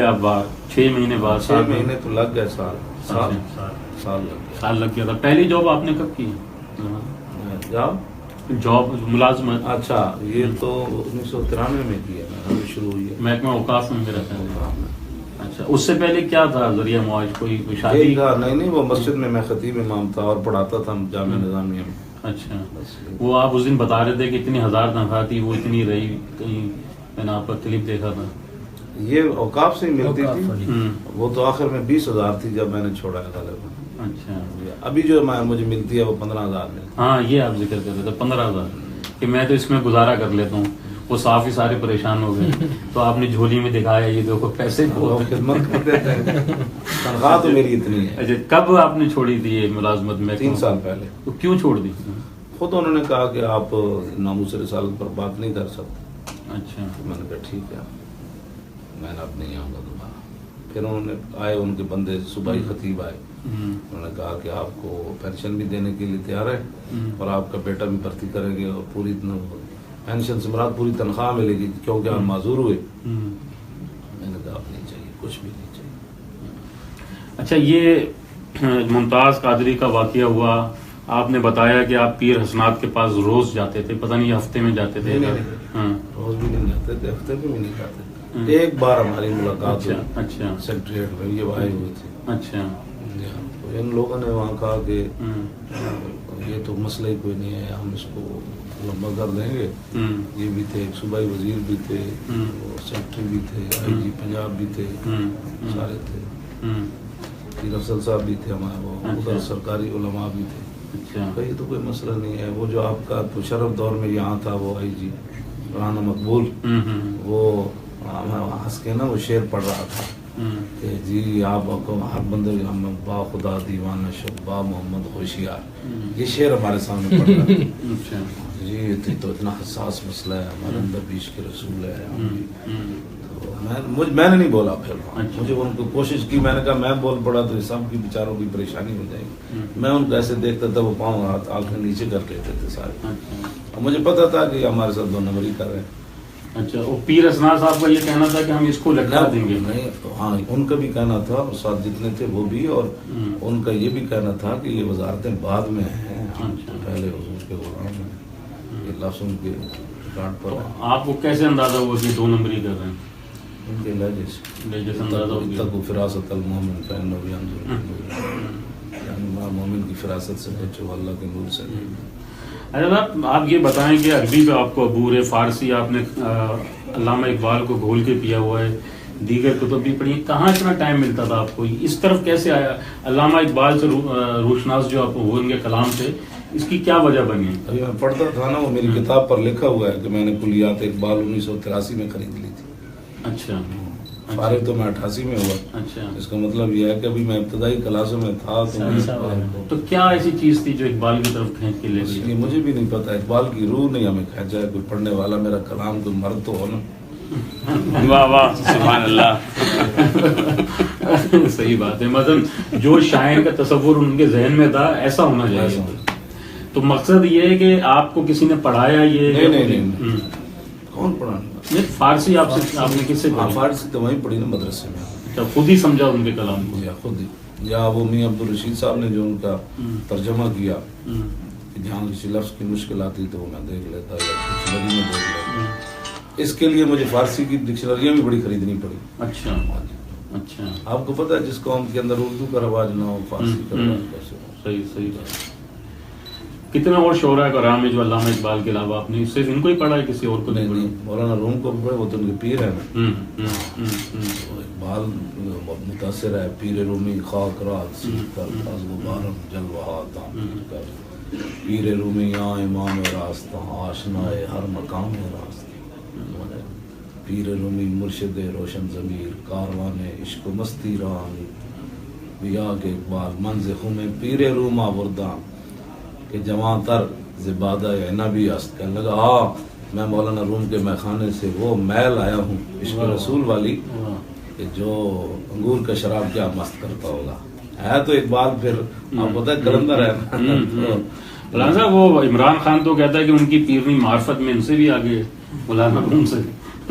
آپ باہر 6 مہینے بعد 6 مہینے تو لگ گئے، سال لگ گیا، سال لگ گیا تھا. پہلی جاب آپ نے کب کی؟ جاب ملازمت. اچھا، یہ تو 1993 میں کیا شروع ہوئی ہے، محکمہ اوقاف میں میرا خیال. اچھا، اس سے پہلے کیا تھا ذریعہ معاش؟ کوئی شادی؟ نہیں، وہ مسجد میں میں خطیب امام تھا اور پڑھاتا تھا جامعہ نظامیہ میں. اچھا، وہ آپ اس دن بتا رہے تھے کہ اتنی 1000 تنخواہ تھی، وہ اتنی رہی کہیں؟ میں نے آپ کا کلپ دیکھا تھا. یہ اوقاف سے ہی ملتی تھی، وہ تو آخر میں 20,000 تھی جب میں نے چھوڑا ہے غالباً. اچھا، ابھی جو مجھے ملتی ہے وہ 15,000 میں. ہاں، یہ آپ ذکر کر رہے تھے 15,000 کہ میں تو اس میں گزارا کر لیتا ہوں. وہ صاف ہی سارے پریشان ہو گئے تو آپ نے جھولی میں دکھایا یہ دیکھو پیسے خدمت کرتے تھے، تنخواہ تو میری اتنی ہے. اچھا، کب آپ نے چھوڑی تھی یہ ملازمت میں؟ 3 سال پہلے. تو کیوں چھوڑ دی؟ خود انہوں نے کہا کہ آپ ناموس رسالت پر بات نہیں کر سکتے. اچھا، میں نے کہا ٹھیک ہے، میں نے اب نہیں آؤں گا دوبارہ. پھر انہوں نے آئے، ان کے بندے صوبائی خطیب آئے، انہوں نے کہا کہ آپ کو پینشن بھی دینے کے لیے تیار ہے اور آپ کا بیٹا بھی بھرتی کریں گے اور پوری پینشن سے مراد پوری تنخواہ ملے گی کیونکہ آپ معذور ہوئے. میں نے کہا اب نہیں چاہیے، کچھ بھی نہیں چاہیے. اچھا، یہ ممتاز قادری کا واقعہ ہوا، آپ نے بتایا کہ آپ پیر حسنات کے پاس روز جاتے تھے، پتہ نہیں ہفتے میں جاتے تھے؟ روز بھی نہیں جاتے تھے، ہفتے میں بھی نہیں جاتے تھے. ایک بار ہماری ملاقات ہوئی. اچھا، سیکریٹریٹ میں یہ آئے ہوئے تھے. اچھا، ان لوگوں نے وہاں کہا کہ یہ تو مسئلہ ہی کوئی نہیں ہے، ہم اس کو لمبا کر دیں گے. یہ بھی تھے، ایک صوبائی وزیر بھی تھے، سیکرٹری بھی تھے، آئی جی پنجاب بھی تھے، سارے تھے. پیر افضل صاحب بھی تھے ہمارے، وہ ادھر سرکاری علماء بھی تھے. یہ تو کوئی مسئلہ نہیں ہے. وہ جو آپ کا مشرف دور میں یہاں تھا وہ آئی جی رانا مقبول، وہ ہنس کے نا وہ شعر پڑھ رہا تھا کہ جی آپ کو ہر بندے با خدا دیوانہ شب با محمد ہوشیار. یہ شعر ہمارے سامنے پڑھ رہا تھا. جی تو اتنا حساس مسئلہ ہے، ہمارے اندر بھی عشق رسول ہے. میں نے نہیں بولا. پھر مجھے ان کو کوشش کی، میں نے کہا میں بول پڑا تو سب کی بیچاروں کی پریشانی ہو جائے گی. میں ان کو ایسے دیکھتا تھا، وہ پاؤں ہاتھ آنکھیں نیچے کر لیتے تھے سارے، اور مجھے پتا تھا کہ ہمارے ساتھ 2 نمبری کر رہے ہیں. اچھا، وہ پیر حسنات صاحب کا یہ کہنا تھا کہ ہم اس کو لٹکا دیں گے؟ نہیں، ہاں ان کا بھی کہنا تھا، اور ساتھ جتنے تھے وہ بھی، اور ان کا یہ بھی کہنا تھا کہ یہ وزارتیں بعد میں ہیں، پہلے حضور کے غلام ہیں. یہ لفظ ان کے ریکارڈ پر ہے. آپ کو کیسے اندازہ ہوا کہ 2 نمبری کر رہے ہیں؟ ان کے لہجے سے اندازہ ہو گیا. فراست المومن فإنه ينظر یعنی مومن کی فراست سے بچو، اللہ کے نور سے. اچھا، آپ یہ بتائیں کہ عربی پہ آپ کو عبور ہے، فارسی آپ نے علامہ اقبال کو گھول کے پیا ہوا ہے، دیگر کتب بھی پڑھی، کہاں اتنا ٹائم ملتا تھا آپ کو؟ اس طرف کیسے آیا؟ علامہ اقبال سے روشناس جو آپ کو ان کے کلام سے، اس کی کیا وجہ بنی؟ ابھی میں پڑھتا تھا نا، وہ میری کتاب پر لکھا ہوا ہے کہ میں نے کلیات اقبال 1983 میں خرید لی تھی. اچھا، فارغ تو میں 88 میں ہوا. اچھا، اس کا مطلب یہ ہے کہ ابھی میں ابتدائی کلاسوں میں تھا. تو کیا ایسی چیز تھی جو اقبال کی طرف کھینچ کے لے گئی؟ یہ مجھے بھی نہیں پتا. اقبال کی روح نہیں ہمیں کھینچا ہے. کوئی پڑھنے والا میرا کلام کوئی مرد تو ہو نا. واہ واہ، سبحان اللہ. صحیح بات ہے. مثلا جو شاعر کا تصور ان کے ذہن میں تھا ایسا ہونا چاہیے. تو مقصد یہ ہے کہ آپ کو کسی نے پڑھایا؟ یہ نہیں. کون پڑھانا؟ فارسی آپ نے کس سے پڑھی؟ فارسی تو وہیں پڑھی نا، مدرسے میں. اچھا، خود ہی سمجھا ان کے کلام کو؟ یا خود ہی، یا وہ میاں عبدالرشید صاحب نے جو ان کا ترجمہ کیا، جہاں کسی لفظ کی مشکل آتی تو میں دیکھ لیتا یا ڈکشنری میں دیکھ لیتا. اس کے لیے مجھے فارسی کی ڈکشنریاں بھی بڑی خریدنی پڑی. اچھا اچھا. آپ کو پتا ہے جس قوم کے اندر اردو کا رواج نہ ہو، فارسی کا رواج کیسے ہو؟ صحیح بات. کتنے اور شعراء کرام ہے جو علامہ اقبال کے علاوہ آپ نے صرف ان کو ہی پڑھا ہے، کسی اور کو نہیں؟ مولانا روم کو پڑھے، وہ تو ان کے پیر ہیں. اقبال متاثر ہے. پیر رومی خاک رات سیکھ کر از غبارم جلوہ تعمیر کر، پیر رومی آ امام راستہ آشنائے ہر مقام راستہ، پیر رومی مرشد روشن ضمیر کاروان عشق و مستی رانی، بیا کے اقبال منز خم پیر روم آوردان کہ جوان تر زبادہ نبی است. کہنے لگا ہاں میں مولانا روم کے میخانے سے وہ میل آیا ہوں عشق رسول والی کہ جو انگور کا شراب کیا مست کرتا ہوگا. ہے تو اقبال پھر آپ پتہ ہے کلندر ہے. مولانا صاحب وہ عمران خان تو کہتا ہے کہ ان کی پیرنی معرفت میں ان سے بھی آگے مولانا روم سے.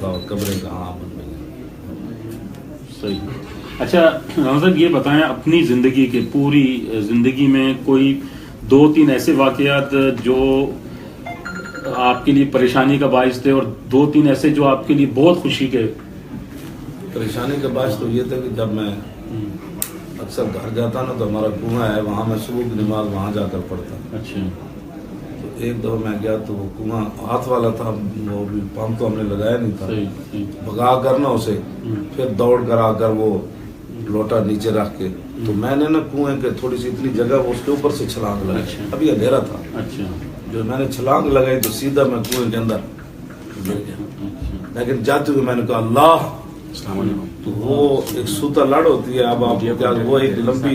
تھا اور قبریں کہاں بن گئی. صحیح. اچھا صاحب یہ بتائیں اپنی زندگی کے پوری زندگی میں کوئی 2-3 ایسے واقعات جو آپ کے لیے پریشانی کا باعث تھے اور 2-3 ایسے جو آپ کے لیے بہت خوشی کے. پریشانی کا باعث تو یہ تھا کہ جب میں اکثر گھر جاتا نا تو ہمارا کنواں ہے, وہاں میں صبح کی نماز وہاں جا کر پڑھتا. اچھا. تو ایک دفعہ میں گیا تو وہ کنواں ہاتھ والا تھا, وہ بھی پمپ تو ہم نے لگایا نہیں تھا, بھگا کر نا اسے پھر دوڑ کر آ کر وہ لوٹا نیچے رکھ کے, تو میں نے نا کنویں کے تھوڑی سی اتنی جگہ اس کے اوپر سے چھلانگ لگائی. ابھی اندھیرا تھا. اچھا. جو میں نے چھلانگ لگائی تو سیدھا میں کنویں کے اندر گر گیا. لیکن جاتے ہوئے میں نے کہا اللہ. تو وہ ایک سوتا لڑ ہوتی ہے, اب آپ کیا, وہ ایک لمبی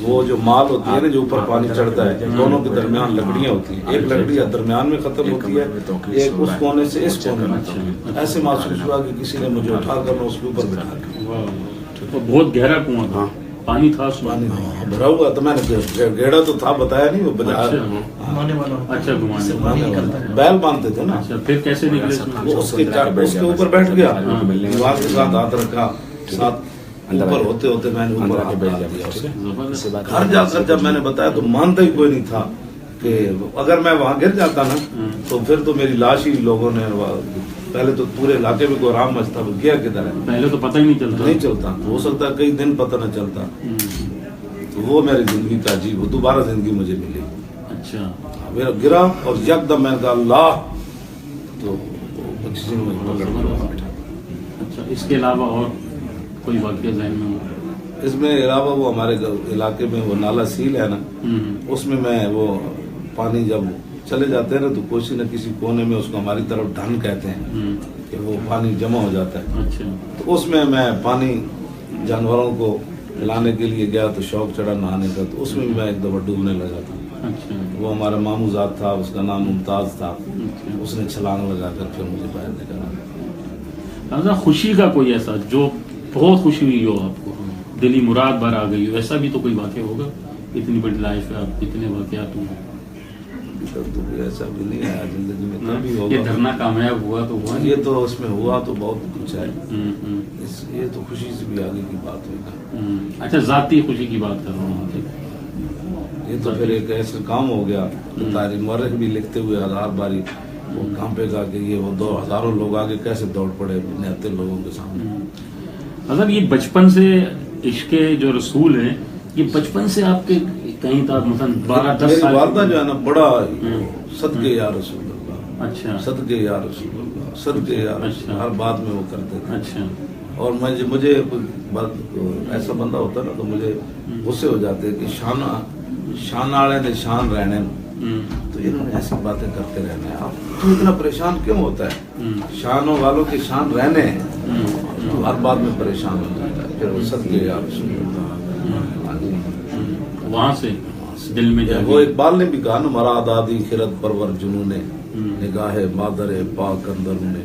وہ جو مال ہوتی ہے نا جو اوپر پانی چڑھتا ہے, دونوں کے درمیان لکڑیاں ہوتی ہیں, ایک لکڑی درمیان میں ختم ہوتی ہے, ایک اس کونے سے اس کونے میں. ایسے محسوس ہوا کہ کسی نے مجھے اٹھا کر اس کے اوپر بٹھا دیا. بہت گہرا کنواں تھا, پانی تھا اس پانی بھرا ہوا. تو میں نے گیڑا تو تھا, بتایا نہیں, وہ بجا. اچھا بیل باندھتے تھے نا. پھر کیسے نکلے؟ وہ اس کے اوپر بیٹھ گیا, دیوار کے ساتھ ہاتھ رکھا, ساتھ اوپر ہوتے ہوتے میں نے اوپر ہاتھ بیٹھ دیا. گھر جا کر جب میں نے بتایا تو مانتا ہی کوئی نہیں تھا کہ اگر میں وہاں گر جاتا نا تو پھر تو میری لاش ہی لوگوں نے, پہلے تو پورے علاقے میں کوئی آرام مچتا, وہ گیا کدھر ہے پہلے تو پتہ ہی نہیں چلتا. ہو سکتا ہے کئی دن پتہ نہ چلتا. تو وہ میری زندگی کا عجیب, وہ دوبارہ زندگی مجھے ملی. اچھا. میرا گرا اور یکدم میں نے کہا اللہ, تو کسی نے مجھے پکڑ کر. اچھا. اس کے علاوہ اور کوئی واقعہ ذہن میں ہو؟ اس میں علاوہ وہ ہمارے علاقے میں وہ نالا سیل ہے نا, اس میں وہ پانی جب چلے جاتے ہیں نا تو کسی نہ کسی کونے میں اس کو ہماری طرف ڈھن کہتے ہیں کہ وہ پانی جمع ہو جاتا ہے. اچھا. تو اس میں پانی جانوروں کو پلانے کے لیے گیا تو شوق چڑھا نہانے کا, تو اس میں بھی میں ایک دفعہ ڈوبنے لگا تھا. اچھا. وہ ہمارا ماموں ذات تھا, اس کا نام ممتاز تھا, اس نے چھلانگ لگا کر پھر مجھے باہر نکالا. خوشی کا کوئی ایسا جو بہت خوشی ہوئی ہو آپ کو, دلی مراد بھر آ گئی ہو, ایسا بھی تو کوئی واقعہ ہوگا؟ اتنی بڑی لائف ہے, آپ اتنے واقعات ہوئے. ایسا بھی نہیں آیا زندگی میں, کبھی ہوگا. یہ دھرنا کامیاب ہوا تو ہوا, یہ تو اس میں ہوا تو بہت کچھ ہے. یہ تو خوشی سے بھی آگے کی بات ہوئی. اچھا, ذاتی خوشی کی بات کر رہا ہوں. یہ تو پھر ایک ایسا کام ہو گیا, تاریخ مورخ بھی لکھتے ہوئے ہزار باری وہ کام پہ گا کہ یہ وہ 2,000 لوگ آگے کیسے دوڑ پڑے 79 لوگوں کے سامنے. مطلب یہ بچپن سے عشق جو رسول ہیں, یہ بچپن سے آپ کے کہیں تھا, مثلا 12-10 سال. والدہ جو ہے نا بڑا صدقے یا رسول اللہ. اچھا. صدقے یا رسول اللہ, صدقے یا رسول اللہ, ہر بات میں وہ کرتے تھے. اچھا. اور مجھے ایسا بندہ ہوتا نا تو مجھے غصے ہو جاتے کہ شان والے نے شان رہنے, تو انہوں نے ایسی باتیں کرتے رہنے. آپ تو اتنا پریشان کیوں ہوتا ہے؟ شانوں والوں کے شان رہنے ہیں, تو ہر بات میں پریشان ہو جاتا ہے. پھر وہ صدقے یا رسول اللہ. وہاں سے دل میں جا. وہ اقبال نے بھی کہا نا, مراد آدی خرد پرور جنون نگاہ مادر پاک اندر انہیں.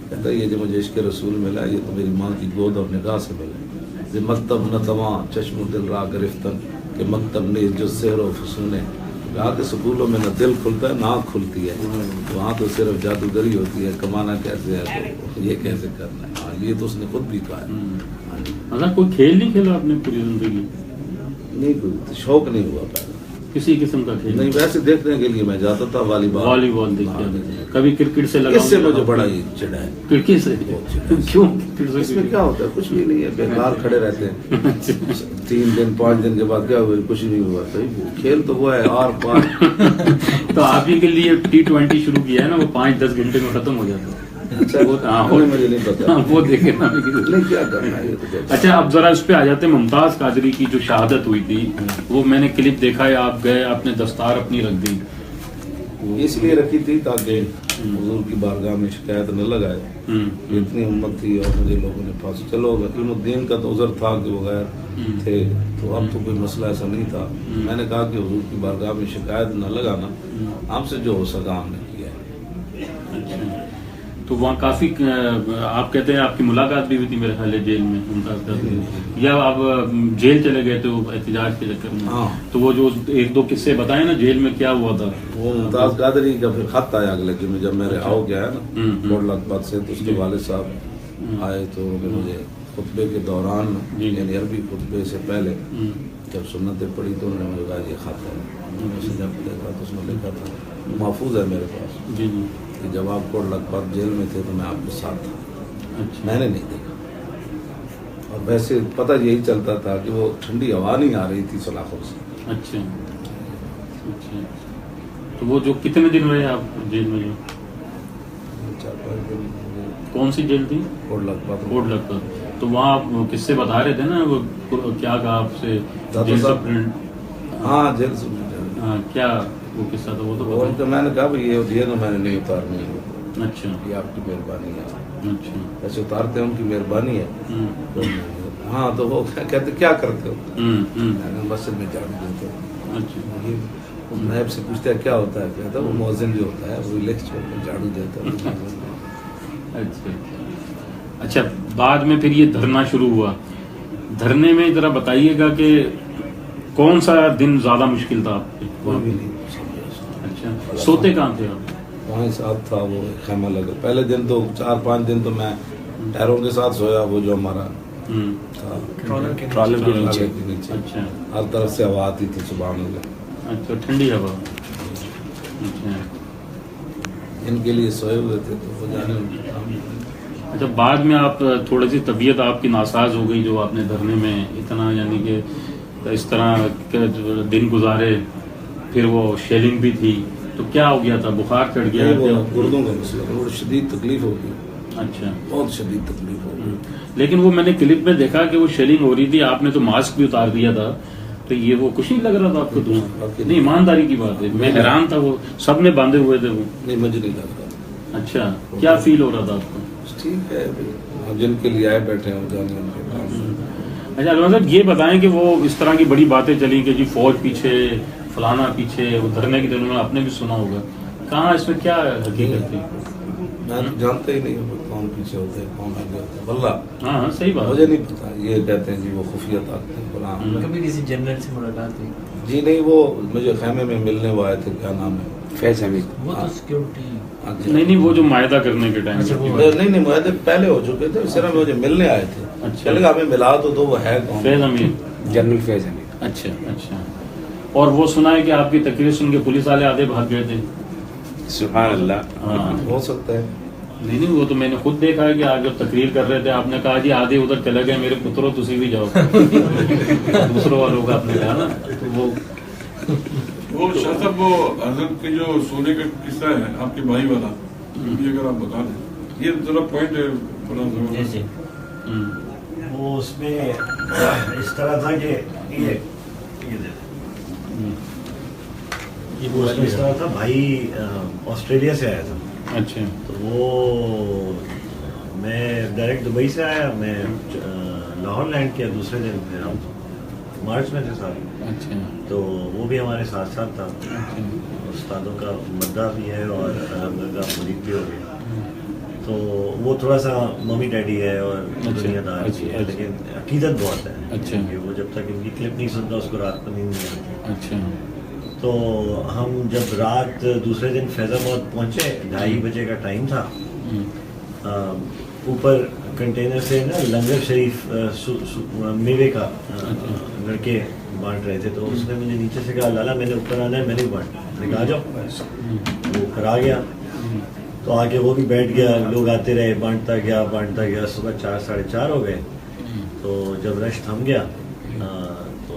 کہتا ہے یہ جو مجھے عشق رسول ملا یہ تو میری ماں کی گود اور نگاہ سے ملا. مکتب نہ تواں چشم و دل را گرفتن کہ مکتب نے جو سحر و فسونے. کہا کہ سکولوں میں نہ دل کھلتا ہے نہ آنکھ کھلتی ہے, وہاں تو صرف جادوگری ہوتی ہے, کمانا کیسے ہے تو یہ کیسے کرنا ہے. یہ تو اس نے خود بھی کہا ہے. مطلب کوئی کھیل نہیں کھیلا آپ نے پوری زندگی؟ نہیں, کوئی شوق نہیں ہوا پہلے کسی قسم کا کھیل نہیں. ویسے دیکھنے کے لیے میں جاتا تھا والی بال دیکھتے. کبھی کرکٹ سے لگا؟ اس سے مجھے بڑا ہی چڑھا ہے. کرکٹ سے کیوں؟ اس میں کیا ہوتا ہے, کچھ بھی نہیں ہے, بیکار کھڑے رہتے ہیں. 3 دن 5 دن کے بعد کیا ہوا, کچھ نہیں ہوا. کھیل تو وہ ہے آر پار. تو آپ ہی کے لیے T20 شروع کیا ہے نا, وہ 5-10 گھنٹے میں ختم ہو جاتا ہے. مجھے نہیں پتا وہ دیکھے نا کیا کرنا ہے. اچھا, اب ذرا اس پہ آ جاتے ہیں. ممتاز قادری کی جو شہادت ہوئی تھی, وہ میں نے کلپ دیکھا ہے, آپ گئے, آپ نے دستار اپنی رکھ دی. اس لیے رکھی تھی تاکہ حضور کی بارگاہ میں شکایت نہ لگائے. اتنی ہمت تھی اور مجھے لوگوں نے پھانسی. چلو علم الدین کا تو عذر تھا کہ وہ غیر تھے, تو اب تو کوئی مسئلہ ایسا نہیں تھا. میں نے کہا کہ حضور کی بارگاہ میں شکایت نہ لگانا, ہم سے جو ہو سکا ہم نے کیا ہے. تو وہاں کافی آپ کہتے ہیں آپ کی ملاقات بھی ہوئی تھی میرے خیال ہے جیل میں ممتاز قادری، یا آپ جیل چلے گئے تھے احتجاج کے چکر میں؟ ہاں، تو وہ جو ایک دو قصے بتائیں نا جیل میں کیا ہوا تھا؟ وہ ممتاز قادری کا پھر خط آیا اگلے دن میں جب میں رہا ہو گیا ہے نا کوٹ لکھپت سے، تو اس کے والد صاحب آئے تو انہوں نے مجھے خطبے کے دوران یعنی عربی خطبے سے پہلے جب سنتیں پڑھی تو انہوں نے مجھے کہا یہ خط ہے، اسے جب دیکھا تو اس میں لکھا تھا، محفوظ ہے میرے پاس، جی جی، کہ جب آپ کوٹ لکھپت جیل میں تھے تو میں آپ کے ساتھ تھا، اچھا میں نے نہیں دیکھا، اور ویسے پتہ یہی چلتا تھا کہ وہ ٹھنڈی ہوا نہیں آ رہی تھی سلاخوں سے۔ اچھا اچھا، تو وہ جو کتنے دن رہے آپ جیل میں؟ جو 4-5 دن کون سی جیل تھی؟ کوٹ لکھپت۔ کوٹ لکھپت، تو وہاں آپ قصے بتا رہے تھے نا، وہ کیا کہا آپ سے جیل سپرنٹ؟ ہاں جیل سے ہاں، کیا وہ قصہ تھا وہ تو اور بتائیں۔ تو میں نے کہا بھائی یہ دیے نا میں نے نہیں اتارنی ہے، اچھا یہ آپ کی مہربانی ہے، اچھا، ایسے اتارتے ہیں ان کی مہربانی ہے۔ ہوں ہاں تو وہ کہتے کیا کرتے ہو؟ ہوں ہوں، میں نے مسجد میں جھاڑو دیتے ہو۔ اچھا یہ نیب سے پوچھتا ہے کیا ہوتا ہے، کہتا ہے وہ مؤذن جو ہوتا ہے وہ لیکس میں جھاڑو دیتا ہے۔ اچھا اچھا، بعد میں پھر یہ دھرنا شروع ہوا، دھرنے میں ذرا بتائیے گا کہ کون سا دن زیادہ مشکل تھا آپ کے؟ کوئی بھی نہیں سمجھا۔ اچھا، سوتے کہاں تھے آپ؟ وہاں ساتھ تھا وہ خیمہ لگا، پہلے دن تو 4-5 دن تو میں ٹائروں کے ساتھ سویا، وہ جو ہمارا تھا ٹرالر کے نیچے۔ کے نیچے، اچھا ہر طرف سے ہوا آتی تھی، سبحان اللہ۔ اچھا، ٹھنڈی ہوا، اچھا ان کے لیے سوئے ہوئے تھے تو وہ جانے ان کے کام۔ اچھا، بعد میں آپ تھوڑی سی طبیعت آپ کی ناساز ہو گئی جو آپ نے دھرنے میں اتنا یعنی کہ اس طرح کے دن گزارے، پھر وہ شیلنگ بھی تھی، تو کیا ہو گیا تھا؟ بخار چڑھ گیا؟ وہ گردوں کا مسئلہ، وہ شدید تکلیف ہو گئی، اچھا، بہت شدید تکلیف ہو گئی۔ لیکن وہ میں نے کلپ میں دیکھا کہ وہ شیلنگ ہو رہی تھی، آپ نے تو ماسک بھی اتار دیا تھا، تو یہ وہ کچھ نہیں لگ رہا تھا آپ کو؟ نہیں، ایمانداری کی بات ہے، میں حیران تھا، وہ سب نے باندھے ہوئے تھے وہ۔ نہیں مجھے نہیں لگ رہا۔ اچھا، کیا فیل ہو رہا تھا آپ کو؟ ٹھیک ہے، جن کے لیے آئے بیٹھے ہیں جانے ان کے کام۔ اچھا علامہ صاحب، یہ بتائیں کہ وہ اس طرح کی بڑی باتیں چلی کہ جی فوج پیچھے، فلانا پیچھے، وہ دھرنے کے دنوں میں آپ نے بھی سنا ہوگا، کہاں اس میں کیا حقیقت تھی؟ میں جانتا ہی نہیں ہوں کون پیچھے ہوتے ہیں کون آگے ہوتے ہیں، واللہ ہاں ہاں، صحیح بات مجھے نہیں پتا۔ یہ کہتے ہیں جی وہ خفیہ طاقتیں فلاں۔ کبھی کسی جنرل سے ملاقات ہوئی؟ جی نہیں، وہ مجھے خیمے میں ملنے وہ آئے تھے، کیا نام ہے، فیض حمید، وہ تو سیکیورٹی۔ نہیں نہیں، وہ جو معاہدہ کرنے کے ٹائم اچھا، وہ نہیں معاہدے پہلے ہو چکے تھے، صرف مجھے ملنے آئے تھے۔ اچھا، چلے گا ہمیں ملا تو وہ ہے کون؟ فیض امیر، جنرل فیض حمید۔ اچھا اچھا، اور وہ سنا ہے کہ آپ کی تقریر سن کے پولیس والے آدھے بھاگ گئے تھے؟ سبحان اللہ۔ ہاں، ہو سکتا ہے۔ نہیں نہیں، وہ تو میں نے خود دیکھا ہے کہ آپ جب تقریر کر رہے تھے آپ نے کہا جی آدھے ادھر چلے گئے میرے پتروں تسی بھی جاؤ، دوسروں والوں کا آپ نے کہا نا، تو وہ شاہ صاحب وہ حضرت کے جو سونے کا قصہ ہے آپ کے بھائی والا، یہ اگر آپ بتا دیں، یہ ذرا پوائنٹ ہے بڑا زبردست۔ جیسے ہوں، وہ اس میں اس طرح تھا کہ یہ اس میں اس طرح تھا، بھائی آسٹریلیا سے آیا تھا، اچھا تو وہ میں ڈائریکٹ دبئی سے آیا، میں لاہور لینڈ کیا دوسرے دن، پھر ہم مارچ میں تھے ساتھ، اچھا تو وہ بھی ہمارے ساتھ ساتھ تھا، استادوں کا مدعا بھی ہے اور الحمد للہ مرید بھی ہو گیا، تو وہ تھوڑا سا ممی ڈیڈی ہے اور دنیا دار بھی ہے، لیکن عقیدت بہت ہے، اچھا، کہ وہ جب تک ان کی کلپ نہیں سنتا اس کو رات کو نیند نہیں آتی۔ اچھا تو ہم جب رات دوسرے دن فیض آباد پہنچے، 2:30 بجے کا ٹائم تھا، اوپر کنٹینر سے نا لنگر شریف میوے کا لڑکے بانٹ رہے تھے، تو اس نے مجھے نیچے سے کہا لالا میں نے اوپر آنا ہے، میں نہیں بانٹنا، میں نے کہا آ جاؤ، وہ اوپر آ گیا، تو آگے وہ بھی بیٹھ گیا، لوگ آتے رہے، بانٹتا گیا، صبح 4-4:30 ہو گئے، تو جب رش تھم گیا تو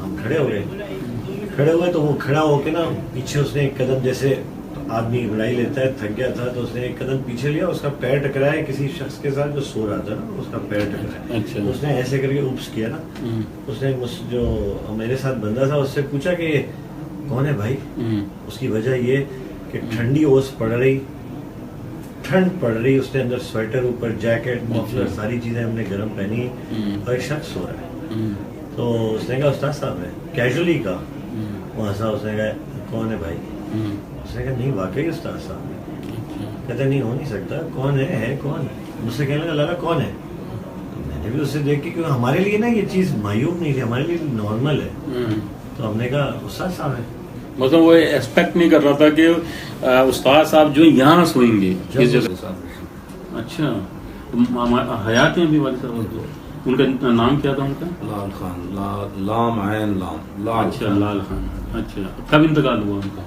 ہم کھڑے ہوئے تو وہ کھڑا ہو کے نا پیچھے اس نے ایک قدم، جیسے آدمی لڑائی لیتا ہے، تھک گیا تھا تو اس نے ایک قدم پیچھے لیا، اس کا پیر ٹکرایا کسی شخص کے ساتھ جو سو رہا تھا نا، اس کا پیر ٹکرایا، اچھا، اس نے ایسے کر کے اوپس کیا نا، اس نے جو میرے ساتھ بندہ تھا اس سے پوچھا کہ کون ہے بھائی، اس کی وجہ یہ کہ ٹھنڈی اوس پڑ رہی، ٹھنڈ پڑ رہی، اس نے اندر سویٹر، اوپر جیکٹ، مفلر، ساری چیزیں ہم نے گرم پہنی، اور ایک شخص سو رہا ہے، تو اس نے کہا استاد صاحب ہے، کیجولی کا وہاں سا، اس نے کہا کون ہے بھائی، اس نے کہا نہیں واقعی استاد صاحب ہے، کہتے نہیں ہو نہیں سکتا, کون ہے کون؟ مجھ سے کہنے لگا لالا کون ہے؟ تو میں نے بھی اس سے دیکھ کے, کیونکہ ہمارے لیے نا یہ چیز معیوب نہیں تھی, ہمارے لیے نارمل ہے. تو ہم نے کہا استاد صاحب ہے. مطلب وہ ایکسپیکٹ نہیں کر رہا تھا کہ استاد صاحب جو یہاں سوئیں گے اس جگہ. اچھا, حیات ہیں ابھی والد صاحب؟ ان کا نام کیا تھا ان کا؟ لال خان, لام عین لام, لال. اچھا, لال خان. اچھا, کب انتقال ہوا ان کا؟